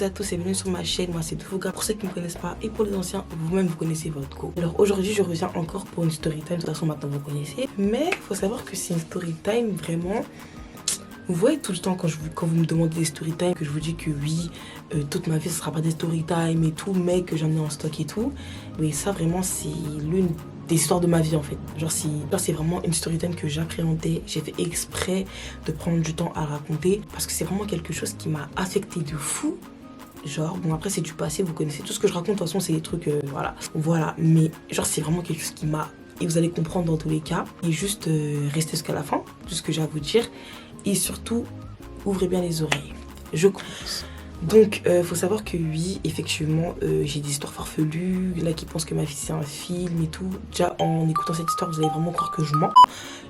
à tous et bienvenue sur ma chaîne. Moi c'est Fouga. Pour ceux qui ne me connaissent pas et pour les anciens, vous-même vous connaissez votre go. Alors aujourd'hui je reviens encore pour une story time. De toute façon maintenant vous connaissez. Mais il faut savoir que c'est une story time vraiment. Vous voyez tout le temps quand vous me demandez des story time que je vous dis que oui, toute ma vie ce sera pas des story time et tout, mais que j'en ai en stock et tout. Mais ça vraiment c'est l'une des histoires de ma vie en fait. Genre c'est vraiment une story time que j'appréhendais. J'ai fait exprès de prendre du temps à raconter parce que c'est vraiment quelque chose qui m'a affecté de fou. Genre bon après c'est du passé, vous connaissez tout ce que je raconte de toute façon c'est des trucs voilà. Mais genre c'est vraiment quelque chose qui m'a, et vous allez comprendre dans tous les cas. Et juste restez jusqu'à la fin, tout ce que j'ai à vous dire. Et surtout ouvrez bien les oreilles. Je commence. Donc, faut savoir que oui, effectivement, j'ai des histoires farfelues. Il y en a qui pensent que ma vie c'est un film et tout. Déjà, en écoutant cette histoire, vous allez vraiment croire que je mens.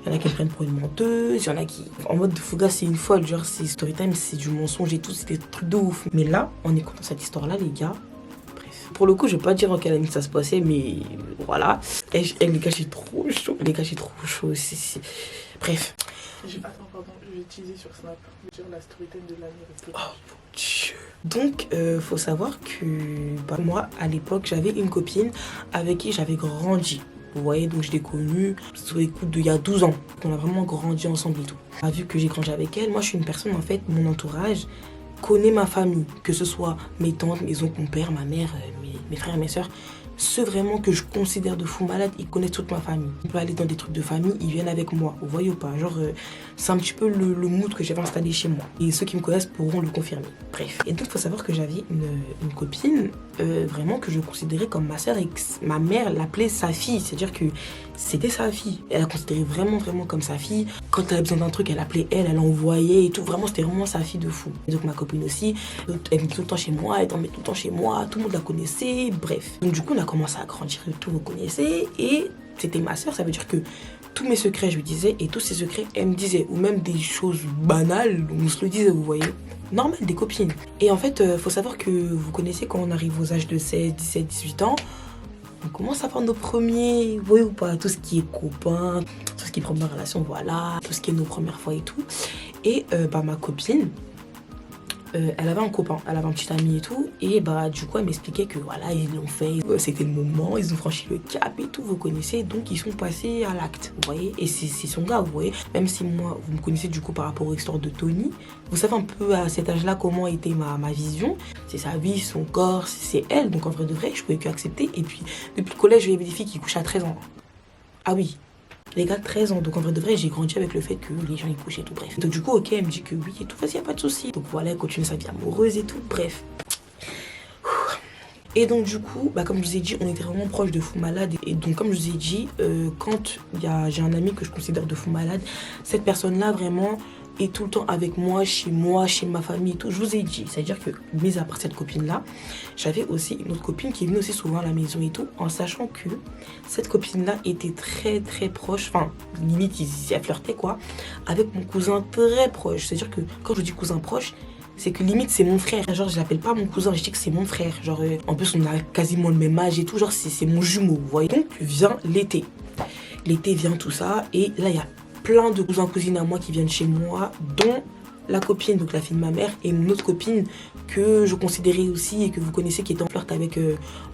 Il y en a qui me prennent pour une menteuse. Il y en a qui, en mode de Fouga, c'est une folle. Genre, c'est story time, c'est du mensonge et tout. C'est des trucs de ouf. Mais là, en écoutant cette histoire-là, les gars, bref. Pour le coup, je vais pas dire en quelle année ça se passait, mais voilà. Et les gars, j'ai trop chaud. Les gars, j'ai trop chaud. Bref. Attends, pardon, je vais utiliser sur Snap. Je vais dire la story time de l'année. Oh mon Dieu. Donc, faut savoir que moi, à l'époque, j'avais une copine avec qui j'avais grandi. Vous voyez, donc je l'ai connue sur les coups d'il y a 12 ans. On a vraiment grandi ensemble et tout. Vu que j'ai grandi avec elle, moi je suis une personne, en fait, mon entourage connaît ma famille. Que ce soit mes tantes, mes oncles, mon père, ma mère, mes frères et mes soeurs. Ceux vraiment que je considère de fous malades, ils connaissent toute ma famille. On peut aller dans des trucs de famille, ils viennent avec moi. Vous voyez ou pas? Genre, c'est un petit peu le mood que j'avais installé chez moi. Et ceux qui me connaissent pourront le confirmer. Bref. Et donc, il faut savoir que j'avais une copine vraiment que je considérais comme ma soeur et que ma mère l'appelait sa fille. C'est-à-dire que c'était sa fille. Elle la considérait vraiment comme sa fille. Quand elle avait besoin d'un truc, elle appelait elle envoyait et tout. Vraiment, c'était vraiment sa fille de fou. Et donc, ma copine aussi, elle venait tout le temps chez moi, elle dormait tout le temps chez moi. Tout le monde la connaissait. Bref. Donc, du coup, on a commencé à grandir et tout, vous connaissez. Et c'était ma soeur, ça veut dire que tous mes secrets, je lui disais. Et tous ses secrets, elle me disait. Ou même des choses banales, on se le disait, vous voyez. Normal, des copines. Et en fait, faut savoir que vous connaissez quand on arrive aux âges de 16, 17, 18 ans. On commence à faire nos premiers, vous voyez ou pas, tout ce qui est copain, tout ce qui est première relation, voilà, tout ce qui est nos premières fois et tout. Et ma copine, elle avait un copain, elle avait un petit ami et tout. Et du coup, elle m'expliquait que voilà, ils l'ont fait, c'était le moment, ils ont franchi le cap et tout, vous connaissez. Donc, ils sont passés à l'acte, vous voyez. Et c'est son gars, vous voyez. Même si moi, vous me connaissez du coup par rapport aux histoires de Tony. Vous savez un peu à cet âge-là comment était ma vision. C'est sa vie, son corps, c'est elle. Donc, en vrai de vrai, je pouvais qu'accepter. Et puis, depuis le collège, il y avait des filles qui couchaient à 13 ans. Ah oui. Les gars, 13 ans. Donc en vrai de vrai, j'ai grandi avec le fait que les gens y couchaient et tout, bref. Donc du coup, ok, elle me dit que oui et tout, vas-y, y a pas de souci. Donc voilà, elle continue sa vie amoureuse et tout, bref. Et donc du coup, comme je vous ai dit, on était vraiment proches de fou malade. Et donc comme je vous ai dit, quand j'ai un ami que je considère de fou malade, cette personne-là vraiment est tout le temps avec moi, chez ma famille et tout. Je vous ai dit, c'est-à-dire que, mis à part cette copine-là, j'avais aussi une autre copine qui est venue aussi souvent à la maison et tout, en sachant que cette copine-là était très proche, enfin, limite, elle flirtait quoi, avec mon cousin très proche. C'est-à-dire que, quand je dis cousin proche, c'est que limite c'est mon frère. Genre je l'appelle pas mon cousin, je dis que c'est mon frère. Genre en plus on a quasiment le même âge et tout, genre c'est mon jumeau, vous voyez. Donc vient l'été. L'été vient tout ça et là il y a plein de cousins cousines à moi qui viennent chez moi, dont la copine, donc la fille de ma mère, et une autre copine que je considérais aussi et que vous connaissez qui était en flirt avec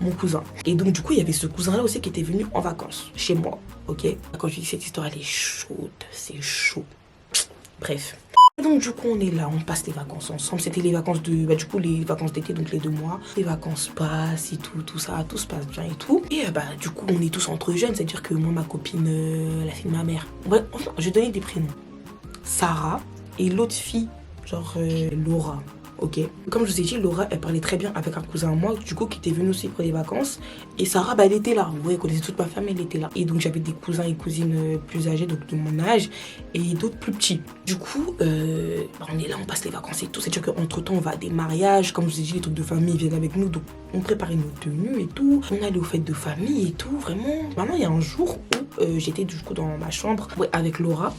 mon cousin. Et donc du coup il y avait ce cousin là aussi qui était venu en vacances chez moi, ok. Quand je dis que cette histoire elle est chaude, c'est chaud. Bref. Donc du coup on est là, on passe les vacances ensemble. C'était les vacances de, du coup les vacances d'été, donc les 2 mois. Les vacances passent et tout ça, tout se passe bien et tout. Et du coup on est tous entre jeunes, c'est-à-dire que moi ma copine, la fille de ma mère. Ouais, enfin, je vais donner des prénoms. Sarah et l'autre fille, genre Laura. Ok. Comme je vous ai dit, Laura, elle parlait très bien avec un cousin à moi, du coup, qui était venu aussi pour les vacances. Et Sarah, elle était là. Vous voyez, elle connaissait toute ma famille, elle était là. Et donc, j'avais des cousins et cousines plus âgés, donc de mon âge, et d'autres plus petits. Du coup, on est là, on passe les vacances et tout. C'est-à-dire qu'entre-temps, on va à des mariages. Comme je vous ai dit, les trucs de famille viennent avec nous. Donc, on préparait nos tenues et tout, on allait aux fêtes de famille et tout, vraiment. Maintenant, il y a un jour où j'étais du coup dans ma chambre avec Laura.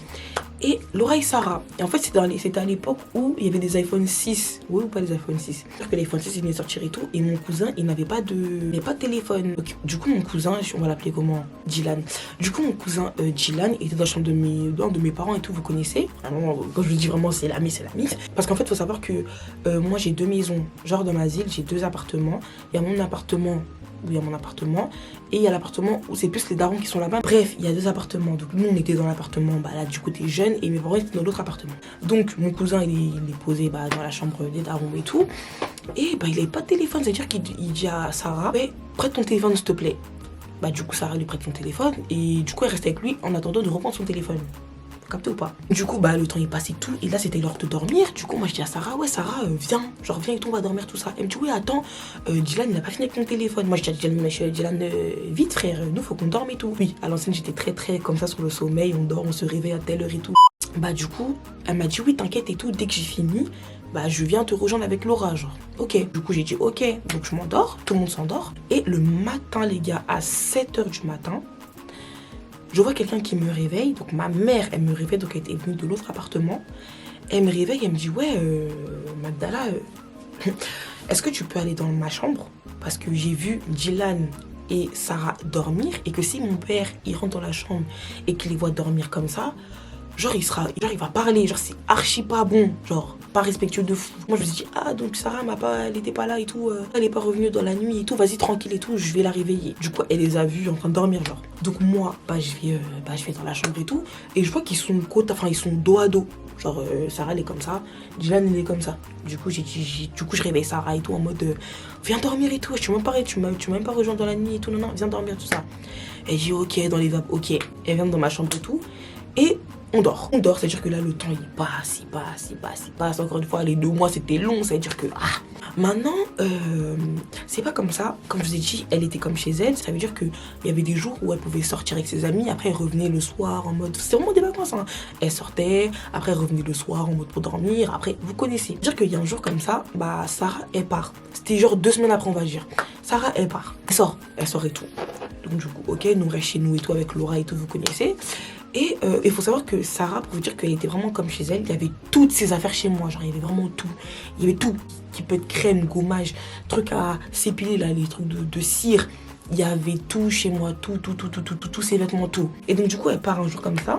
Et Laura et Sarah. Et en fait, c'était à l'époque où il y avait des iPhone 6. Oui ou pas des iPhone 6? C'est-à-dire que l'iPhone 6, il venait de sortir et tout. Et mon cousin, il n'avait pas de téléphone. Donc, du coup, mon cousin, on va l'appeler comment? Dylan. Du coup, mon cousin Dylan était dans la chambre de mes parents et tout, vous connaissez. Alors, quand je dis vraiment, c'est l'ami, c'est l'ami. Parce qu'en fait, il faut savoir que moi, j'ai 2 maisons. Genre, dans ma ville, j'ai 2 appartements. Il y a mon appartement où il y a mon appartement et il y a l'appartement où c'est plus les darons qui sont là-bas. Bref, il y a 2 appartements. Donc nous on était dans l'appartement là du côté jeune et mes parents étaient dans l'autre appartement. Donc mon cousin il est posé dans la chambre des darons et tout. Et il avait pas de téléphone, c'est-à-dire qu'il dit à Sarah ouais, prête ton téléphone s'il te plaît. Du coup Sarah lui prête son téléphone et du coup elle reste avec lui en attendant de reprendre son téléphone. Capté ou pas? Du coup le temps est passé tout et là c'était l'heure de dormir. Du coup moi je dis à Sarah ouais Sarah viens, genre viens et tout on va dormir tout ça. Elle me dit oui attends Dylan il n'a pas fini avec mon téléphone. Moi je dis à Dylan vite frère nous faut qu'on dorme et tout. Oui à l'ancienne j'étais très comme ça sur le sommeil, on dort, on se réveille à telle heure et tout. Du coup elle m'a dit oui t'inquiète et tout, dès que j'ai fini je viens te rejoindre avec Laura genre. Ok, du coup j'ai dit ok, donc je m'endors, tout le monde s'endort. Et le matin les gars à 7h du matin je vois quelqu'un qui me réveille, donc ma mère, elle me réveille, donc elle était venue de l'autre appartement. Elle me réveille, elle me dit, ouais, Magdala, est-ce que tu peux aller dans ma chambre? Parce que j'ai vu Dylan et Sarah dormir, et que si mon père, il rentre dans la chambre et qu'il les voit dormir comme ça, genre il va parler, genre c'est archi pas bon, genre pas respectueux de fou. Moi je me suis dit donc Sarah elle était pas là et tout, elle est pas revenue dans la nuit et tout, vas-y tranquille et tout, je vais la réveiller. Du coup elle les a vus en train de dormir genre. Donc moi je vais dans la chambre et tout et je vois qu'ils sont ils sont dos à dos. Genre Sarah elle est comme ça, Dylan il est comme ça. Du coup je réveille Sarah et tout en mode viens dormir et tout, tu m'as même pas rejoint dans la nuit et tout, non, viens dormir tout ça. Elle dit ok dans les vapes, ok. Elle vient dans ma chambre et tout et on dort, c'est-à-dire que là le temps il passe, encore une fois les 2 mois c'était long, c'est-à-dire que maintenant c'est pas comme ça, comme je vous ai dit elle était comme chez elle, ça veut dire qu'il y avait des jours où elle pouvait sortir avec ses amis, après elle revenait le soir en mode, c'est vraiment des vacances hein. Elle sortait, après elle revenait le soir en mode pour dormir, après vous connaissez, c'est-à-dire qu'il y a un jour comme ça, Sarah elle part, c'était genre 2 semaines après on va dire, Sarah elle part, elle sort et tout, donc du coup ok nous on reste chez nous et tout avec Laura et tout vous connaissez. Et il faut savoir que Sarah, pour vous dire qu'elle était vraiment comme chez elle, il y avait toutes ses affaires chez moi, genre il y avait vraiment tout. Il y avait tout, qui peut être crème, gommage, trucs à s'épiler là, les trucs de cire. Il y avait tout chez moi, tout, tous ses vêtements, tout. Et donc du coup elle part un jour comme ça.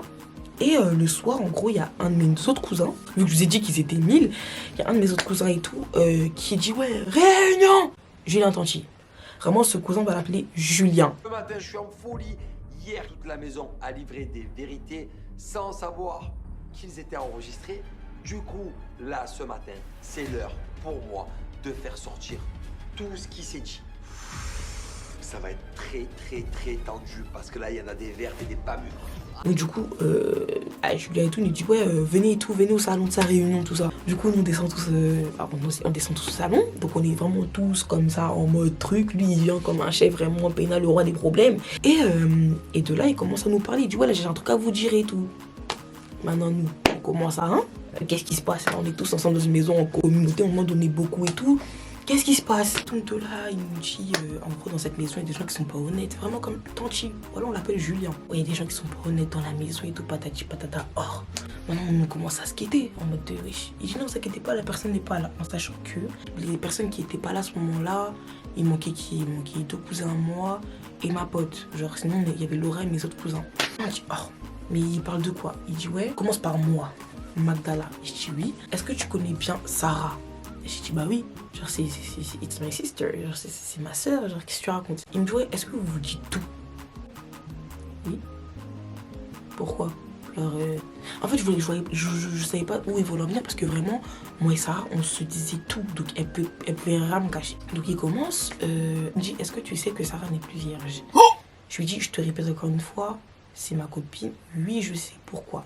Et le soir, en gros, il y a un de mes autres cousins, vu que je vous ai dit qu'ils étaient 1000, il y a un de mes autres cousins et tout, qui dit ouais, réunion Julien Tanti. Vraiment, ce cousin, on va l'appeler Julien. Ce matin, je suis en folie. Hier, toute la maison a livré des vérités sans savoir qu'ils étaient enregistrés. Du coup, là, ce matin, c'est l'heure pour moi de faire sortir tout ce qui s'est dit. Ça va être très tendu parce que là, il y en a des vertes et des pas mûres. Donc du coup, Julien et tout nous dit ouais, venez au salon de sa réunion, tout ça. Du coup, nous on descend tous, on descend tous au salon. Donc on est vraiment tous comme ça en mode truc. Lui il vient comme un chef vraiment pénal, le roi des problèmes. Et de là il commence à nous parler. Il dit ouais là j'ai un truc à vous dire et tout. Maintenant nous on commence à qu'est-ce qui se passe? On est tous ensemble dans une maison en communauté, on en donne beaucoup et tout. Qu'est-ce qui se passe? Donc de là, il nous dit, en gros, dans cette maison, il y a des gens qui sont pas honnêtes. Vraiment comme Tanti. Voilà, on l'appelle Julien. Ouais, il y a des gens qui sont pas honnêtes dans la maison et tout, patati patata. Or, maintenant, on commence à se quitter en mode de riche. Il dit non, vous inquiétez pas, la personne n'est pas là. En sachant que les personnes qui étaient pas là à ce moment-là, il manquait 2 cousins à moi et ma pote. Genre, sinon, il y avait Laura et mes autres cousins. On dit, oh, mais il parle de quoi? Il dit, ouais, commence par moi, Magdala. Je dis, oui. Est-ce que tu connais bien Sarah? J'ai dit bah oui, genre c'est it's my sister, genre c'est ma soeur, genre qu'est-ce que tu racontes? Il me dit ouais, est-ce que vous vous dites tout? Oui. Pourquoi? Genre en fait je savais pas où ils vont en venir parce que vraiment moi et Sarah on se disait tout, donc elle pouvait rien me cacher. Donc il commence, il me dit est-ce que tu sais que Sarah n'est plus vierge? Je lui dis je te répète encore une fois, c'est ma copine. Oui je sais pourquoi.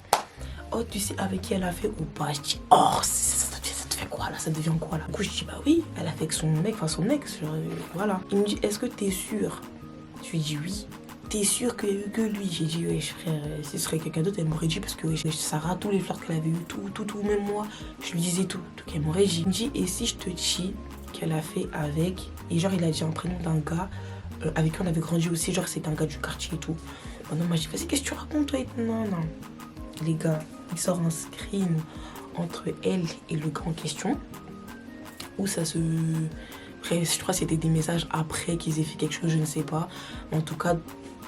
Oh tu sais avec qui elle a fait ou pas? Je dis oh ça fait quoi là, ça devient quoi là? Du coup je dis bah oui, elle a fait avec son mec, enfin son ex, genre, voilà. Il me dit est-ce que t'es sûr? Je lui dis oui. T'es sûr qu'il y a eu que lui? J'ai dit ouais frère, si ce serait quelqu'un d'autre elle m'aurait dit parce que ouais, Sarah, tous les flirts qu'elle avait eu, tout, même moi, je lui disais tout. Donc elle m'aurait dit. Il me dit et si je te dis qu'elle a fait avec. Et genre, il a dit un prénom d'un gars avec qui on avait grandi aussi. Genre, c'était un gars du quartier et tout. Maintenant, moi, j'ai dit, vas-y, qu'est-ce que tu racontes, toi? Non. Les gars, il sort un screen entre elle et le gars en question. Où ça se... Après, je crois que c'était des messages après qu'ils aient fait quelque chose, je ne sais pas. En tout cas,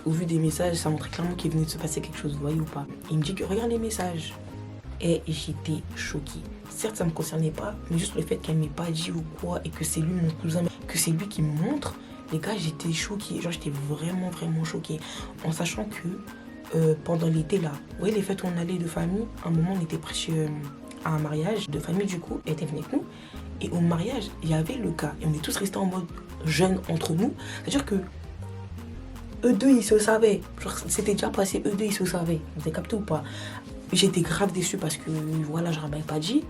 au vu des messages, ça montrait clairement qu'il venait de se passer quelque chose, vous voyez ou pas. Il me dit que regarde les messages. Et j'étais choquée. Certes, ça ne me concernait pas, mais juste le fait qu'elle m'ait pas dit ou quoi, et que c'est lui, mon cousin, que c'est lui qui me montre, les gars, j'étais choquée. Genre, j'étais vraiment choquée. En sachant que pendant l'été, là, vous voyez les fêtes où on allait de famille, à un moment, on était presque à un mariage de famille, du coup, elle était venue avec nous. Et au mariage, il y avait le gars. Et on est tous restés en mode jeunes entre nous. C'est-à-dire que eux deux, ils se savaient. Genre, c'était déjà passé, eux deux, ils se savaient. Vous avez capté ou pas? J'étais grave déçue parce que, voilà, je n'avais pas dit.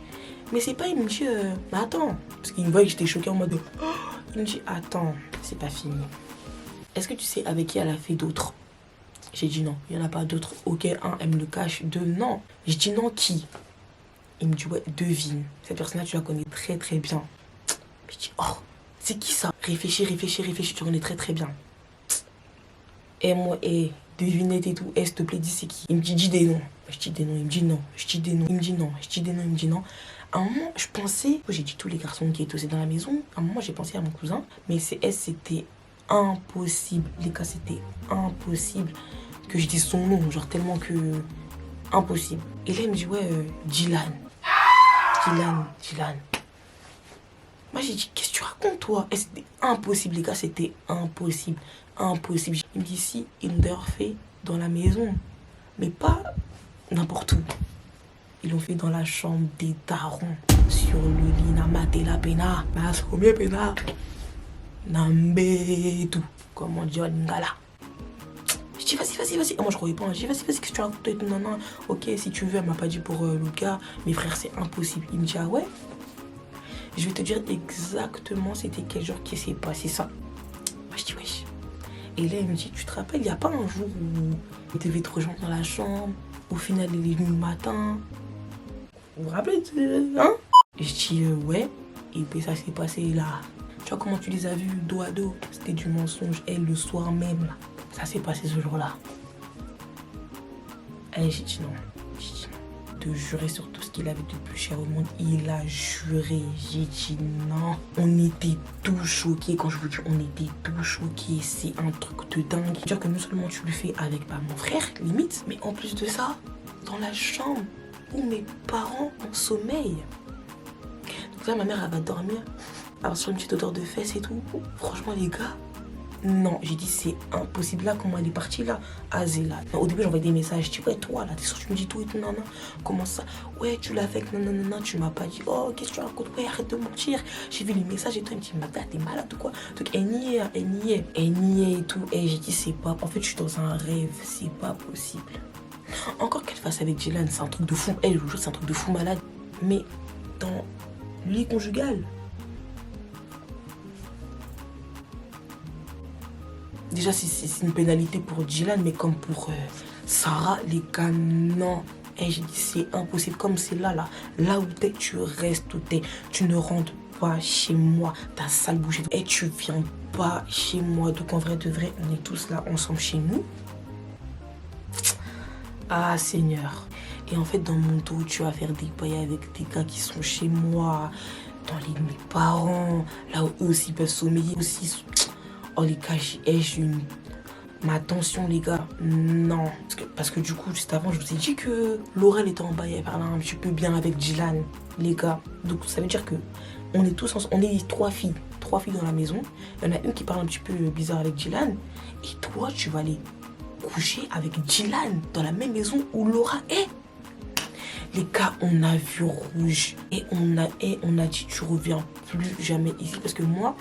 Mais c'est pas, il me dit, mais attends. Parce qu'il me voit que j'étais choquée en mode, oh, il me dit, attends, c'est pas fini. Est-ce que tu sais avec qui elle a fait d'autres? J'ai dit non, il n'y en a pas d'autres. Ok, un, elle me le cache. Deux, non. J'ai dit non, qui? Il me dit, ouais, devine. Cette personne-là, tu la connais très bien. Je dis, oh, c'est qui ça? Réfléchis, tu connais très bien. Et moi, devinette et tout, s'il te plaît, dis c'est qui? Il me dit, dis des noms. Je dis des noms, il me dit non. Je dis des noms, il me dit non. Je dis des noms, il me dit non. À un moment, je pensais, j'ai dit tous les garçons qui étaient aussi dans la maison. À un moment, j'ai pensé à mon cousin. Mais c'était impossible. Les gars, c'était impossible que je dise son nom. Genre tellement que... Impossible. Et là, il me dit, ouais, Dylan. Moi, j'ai dit, qu'est-ce que tu racontes, toi? Et c'était impossible, les gars, c'était impossible. Il me dit, si, ils l'ont d'ailleurs fait dans la maison. Mais pas n'importe où. Ils l'ont fait dans la chambre des darons. Sur le lit, namate la pena. Mas combien pena? Nambe tout. Comme on dit en lingala. Je dis, vas-y. Et moi, je réponds. Je dis, vas-y, qu'est-ce que tu racontes? Non. Ok, si tu veux, elle m'a pas dit pour le gars. Mes frères, c'est impossible. Il me dit, ah ouais? Je vais te dire exactement c'était quel jour qui s'est passé ça. Moi, je dis, wesh. Et là, il me dit, tu te rappelles, il n'y a pas un jour où il devait te rejoindre dans la chambre. Au final, il est venu le matin. Vous vous rappelez, hein? Et je dis, ouais. Et puis ça s'est passé là. Tu vois comment tu les as vus dos à dos? C'était du mensonge. Et le soir même, là. Ça s'est passé ce jour-là. Et j'ai dit non. De jurer sur tout ce qu'il avait de plus cher au monde. Il a juré. J'ai dit non. On était tout choqués. Quand je vous dis on était tout choqués, c'est un truc de dingue. C'est-à-dire que non seulement tu le fais avec mon frère, limite, mais en plus de ça, dans la chambre où mes parents ont sommeil. Donc là, ma mère, elle va dormir. Elle va sur une petite odeur de fesses et tout. Franchement, les gars, non, j'ai dit c'est impossible. Là, comment elle est partie là? Azéla. Au début, j'envoyais des messages. Je dis, ouais, toi là, t'es sûr, tu me dis tout et tout, non. Comment ça? Ouais, tu l'as fait, non, tu m'as pas dit. Oh, qu'est-ce que tu racontes? Ouais, arrête de mentir. J'ai vu les messages et tout. Elle me dit, mais t'es malade ou quoi? Donc, elle niait et tout. Et j'ai dit, c'est pas. En fait, je suis dans un rêve. C'est pas possible. Encore qu'elle fasse avec Dylan, c'est un truc de fou. Elle, je vous jure, c'est un truc de fou malade. Mais dans le lit conjugal. Déjà, c'est une pénalité pour Dylan, mais comme pour Sarah, les gars, non. Et j'ai dit, c'est impossible. Comme c'est là où t'es, tu restes où t'es. Tu ne rentres pas chez moi. Ta sale bouche. Et tu viens pas chez moi. Donc, en vrai de vrai, on est tous là ensemble chez nous. Ah, Seigneur. Et en fait, dans mon dos, tu vas faire des bails avec des gars qui sont chez moi. Dans les de mes parents. Là où eux aussi peuvent sommeiller. Aussi... Oh les gars, j'ai eu ma tension les gars, non. Parce que du coup, juste avant, je vous ai dit que Laurel était en bas, elle parlait un petit peu bien avec Dylan, les gars. Donc ça veut dire que on est tous ensemble, on est trois filles dans la maison. Il y en a une qui parle un petit peu bizarre avec Dylan. Et toi, tu vas aller coucher avec Dylan dans la même maison où Laura est. Les gars, on a vu rouge et on a dit tu reviens plus jamais ici. Parce que moi,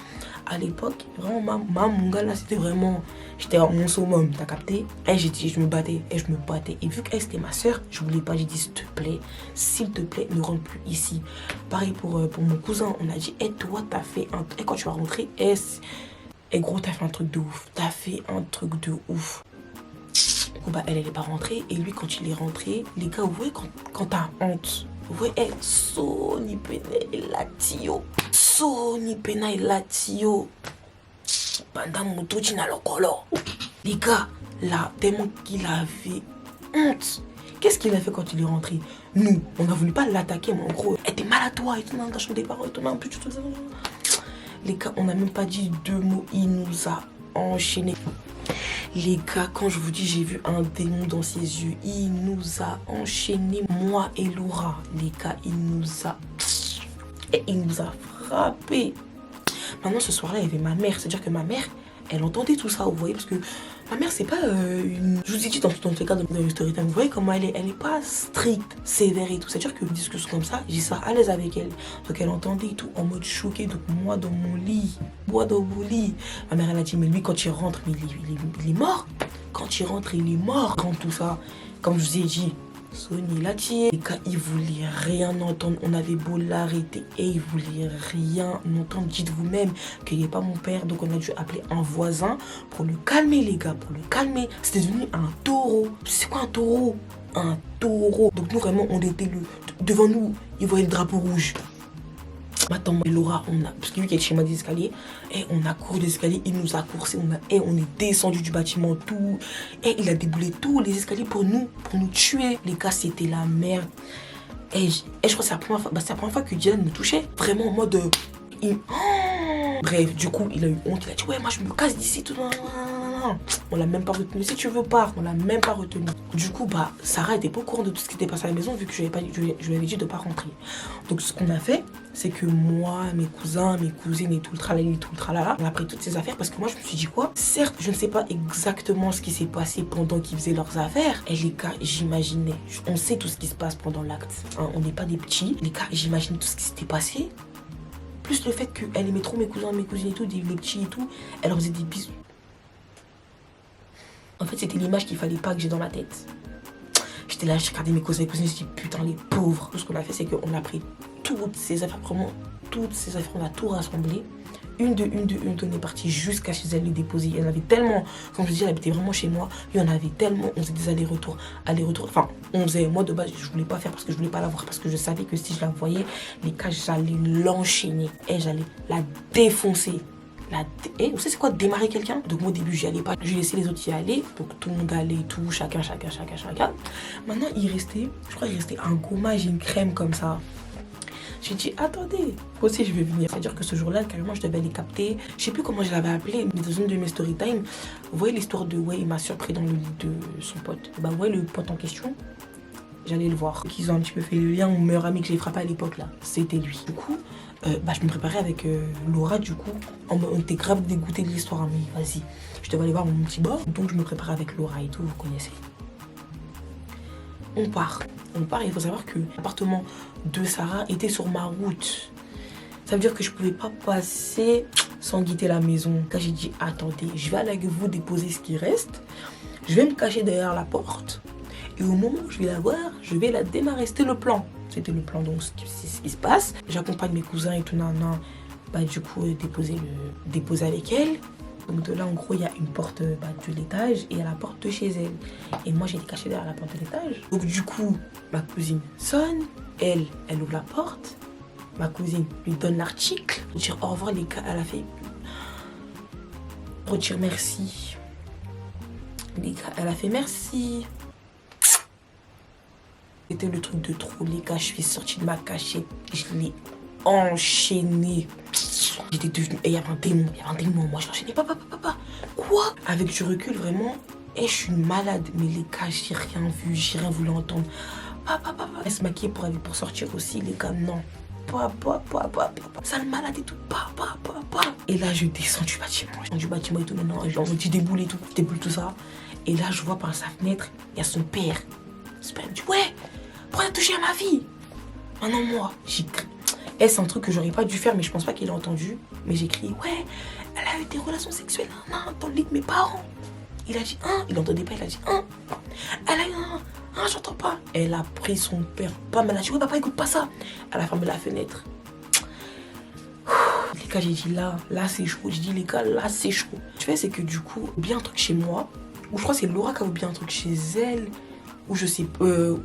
à l'époque, vraiment, mon gars là, c'était vraiment... J'étais à mon summum, t'as capté? Et je me battais. Et vu qu'elle c'était ma soeur, je voulais pas, j'ai dit s'il te plaît, ne rentre plus ici. Pareil pour mon cousin, on a dit, toi, t'as fait un... Et quand tu vas rentrer, et gros, t'as fait un truc de ouf. Bah, elle est pas rentrée. Et lui, quand il est rentré, les gars, vous voyez quand t'as honte, vous voyez, Sony Pene, la tio, Sony pena elatio. Pendant mon tour, les gars, là, tellement qu'il avait honte. Qu'est-ce qu'il a fait quand il est rentré? Nous, on n'a voulu pas l'attaquer, mais en gros, elle était mal à toi, et tout, dans des paroles, tout, un peu, tout ça. Les gars, on n'a même pas dit 2 mots, il nous a enchaînés. Les gars, quand je vous dis j'ai vu un démon dans ses yeux, il nous a enchaînés, moi et Laura. Les gars, il nous a frappé. Maintenant, ce soir-là, il y avait ma mère. C'est-à-dire que ma mère, elle entendait tout ça, vous voyez, parce que ma mère, c'est pas une... Je vous ai dit dans tous les cas dans le story time, vous voyez comment elle est pas stricte, sévère et tout. C'est-à-dire qu'une discussion comme ça, j'ai ça à l'aise avec elle. Donc elle entendait et tout, en mode choqué. Donc moi, dans mon lit, ma mère, elle a dit, mais lui, quand il rentre, il est mort. Quand il rentre, il est mort. Quand tout ça, comme je vous ai dit, Sony l'a tiré. Les gars, il voulait rien entendre. On avait beau l'arrêter et il voulait rien entendre. Dites vous-même qu'il n'est pas mon père. Donc on a dû appeler un voisin pour le calmer, les gars. Pour le calmer. C'était devenu un taureau. C'est quoi un taureau? Un taureau. Donc nous, vraiment, on était devant nous. Il voyait le drapeau rouge. Maintenant, Laura, parce que lui qui est chez moi des escaliers, et on a couru des escaliers, il nous a coursé, on est descendu du bâtiment, tout, et il a déboulé tous les escaliers pour nous tuer. Les gars, c'était la merde. Et je crois que c'est la première fois que Dylan me touchait, vraiment en mode... Bref, du coup, il a eu honte, il a dit, ouais, moi je me casse d'ici, tout. On l'a même pas retenu. Si tu veux pas, on l'a même pas retenu. Du coup, Sarah était pas au courant de tout ce qui était passé à la maison vu que je lui avais dit de pas rentrer. Donc ce qu'on a fait, c'est que moi, mes cousins, mes cousines et tout le tralala, on a pris toutes ces affaires parce que moi je me suis dit quoi? Certes, je ne sais pas exactement ce qui s'est passé pendant qu'ils faisaient leurs affaires. Et les gars, j'imaginais. On sait tout ce qui se passe pendant l'acte. Hein, on n'est pas des petits. Les gars, j'imaginais tout ce qui s'était passé. Plus le fait qu'elle aimait trop mes cousins, mes cousines et tout, les petits et tout. Elle leur faisait des bisous. En fait, c'était l'image qu'il fallait pas que j'ai dans ma tête. J'étais là, je regardais mes cousins et cousines, je me suis dit, putain, les pauvres. Tout ce qu'on a fait, c'est qu'on a pris toutes ces affaires, vraiment, toutes ces affaires, on a tout rassemblé. Une, on est parti jusqu'à chez elle les déposer. Il y en avait tellement, comme je dis, elle habitait vraiment chez moi. Il y en avait tellement, on faisait des allers-retours. Enfin, on faisait, moi de base, je voulais pas faire parce que je voulais pas la voir, parce que je savais que si je la voyais, les cas, j'allais l'enchaîner et j'allais la défoncer. Vous savez c'est quoi démarrer quelqu'un? Donc moi au début j'y allais pas, j'ai laissé les autres y aller, donc tout le monde allait et tout, chacun. Maintenant il restait un gommage et une crème comme ça. J'ai dit attendez, moi aussi je vais venir. C'est-à-dire que ce jour-là carrément je devais les capter. Je sais plus comment je l'avais appelé, mais dans une de mes story time, vous voyez l'histoire de il m'a surpris dans le lit de son pote. Vous voyez le pote en question, j'allais le voir. Ils ont un petit peu fait le lien, mon meilleur ami que j'ai frappé à l'époque là, c'était lui. Du coup, je me préparais avec Laura, du coup, on était grave dégoûté de l'histoire, hein, mais vas-y, je devais aller voir mon petit bord, donc je me préparais avec Laura et tout, vous connaissez. On part, et il faut savoir que l'appartement de Sarah était sur ma route. Ça veut dire que je pouvais pas passer sans guetter la maison. Quand j'ai dit, attendez, je vais aller avec vous déposer ce qui reste, je vais me cacher derrière la porte, et au moment où je vais la voir, je vais la démarrer, c'était le plan. C'était le plan, donc c'est ce qui se passe. J'accompagne mes cousins et tout, du coup, déposer avec elle. Donc de là, en gros, il y a une porte de l'étage et il y a la porte de chez elle. Et moi, j'étais cachée derrière la porte de l'étage. Donc du coup, ma cousine sonne, elle ouvre la porte. Ma cousine lui donne l'article. Pour dire au revoir, les gars, elle a fait... Pour dire merci. Les gars, elle a fait merci. C'était le truc de trop, les gars. Je suis sortie de ma cachette. Je l'ai enchaîné. J'étais devenue... Et il y avait un démon. Moi, j'ai enchaîné. Papa. Quoi? Avec du recul, vraiment. Et je suis une malade. Mais les gars, j'ai rien vu. J'ai rien voulu entendre. Papa. Elle se maquillait pour sortir aussi, les gars. Non. Papa. Sale malade et tout. Papa. Et là, je descends du bâtiment. Et tout. Maintenant, je déboule et tout. Je déboule tout ça. Et là, je vois par sa fenêtre, il y a son père. Son père me dit, ouais, pourquoi t'as touché à ma fille? Maintenant, moi, j'ai crié. Et c'est un truc que j'aurais pas dû faire, mais je pense pas qu'il a entendu. Mais j'ai crié, ouais, elle a eu des relations sexuelles dans le lit de mes parents. Il a dit, il entendait pas, il a dit, elle a eu j'entends pas. Elle a pris son père, elle a dit, ouais, papa, écoute pas ça. Elle a fermé la fenêtre. Les gars, j'ai dit, là c'est chaud. J'ai dit, les gars, là c'est chaud. Tu vois, c'est que du coup, bien un truc chez moi, ou je crois que c'est Laura qui a oublié un truc chez elle. ou je sais,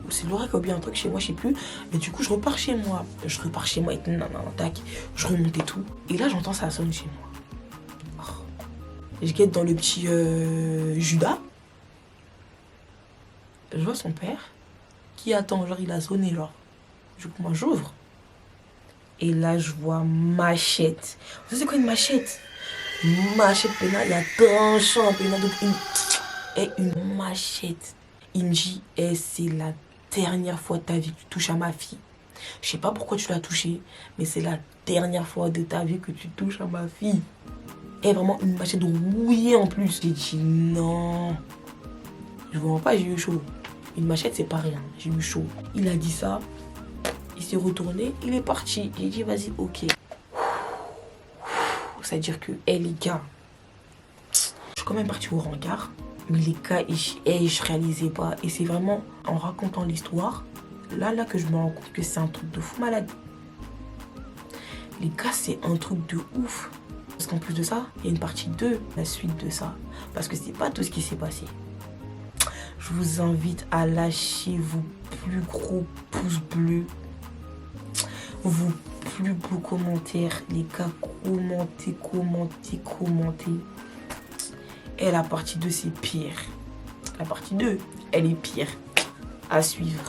c'est Laura qui a oublié un truc chez moi, je sais plus. Mais du coup, je repars chez moi. Et non, tac, je remonte et tout. Et là, j'entends ça sonne chez moi. Oh. Je guette dans le petit Judas. Je vois son père qui attend, genre il a sonné, genre. Du coup, moi, j'ouvre. Et là, je vois Machette. Vous savez c'est quoi une machette? Machette, Pena, il y a tranchant, Pena, donc une machette. Il me dit, c'est la dernière fois de ta vie que tu touches à ma fille. Je sais pas pourquoi tu l'as touchée, mais c'est la dernière fois de ta vie que tu touches à ma fille. Et vraiment une machette rouillée en plus. J'ai dit non. Je vois pas, j'ai eu chaud. Une machette, c'est pas rien. J'ai eu chaud. Il a dit ça. Il s'est retourné. Il est parti. J'ai dit, vas-y, ok. C'est-à-dire que, les gars, je suis quand même partie au rencard. Mais les gars, je réalisais pas. Et c'est vraiment en racontant l'histoire, là que je me rends compte que c'est un truc de fou malade. Les gars, c'est un truc de ouf. Parce qu'en plus de ça, il y a une partie 2, la suite de ça. Parce que c'est pas tout ce qui s'est passé. Je vous invite à lâcher vos plus gros pouces bleus. Vos plus beaux commentaires. Les gars, commentez. Et la partie 2, c'est pire. La partie 2, elle est pire. À suivre.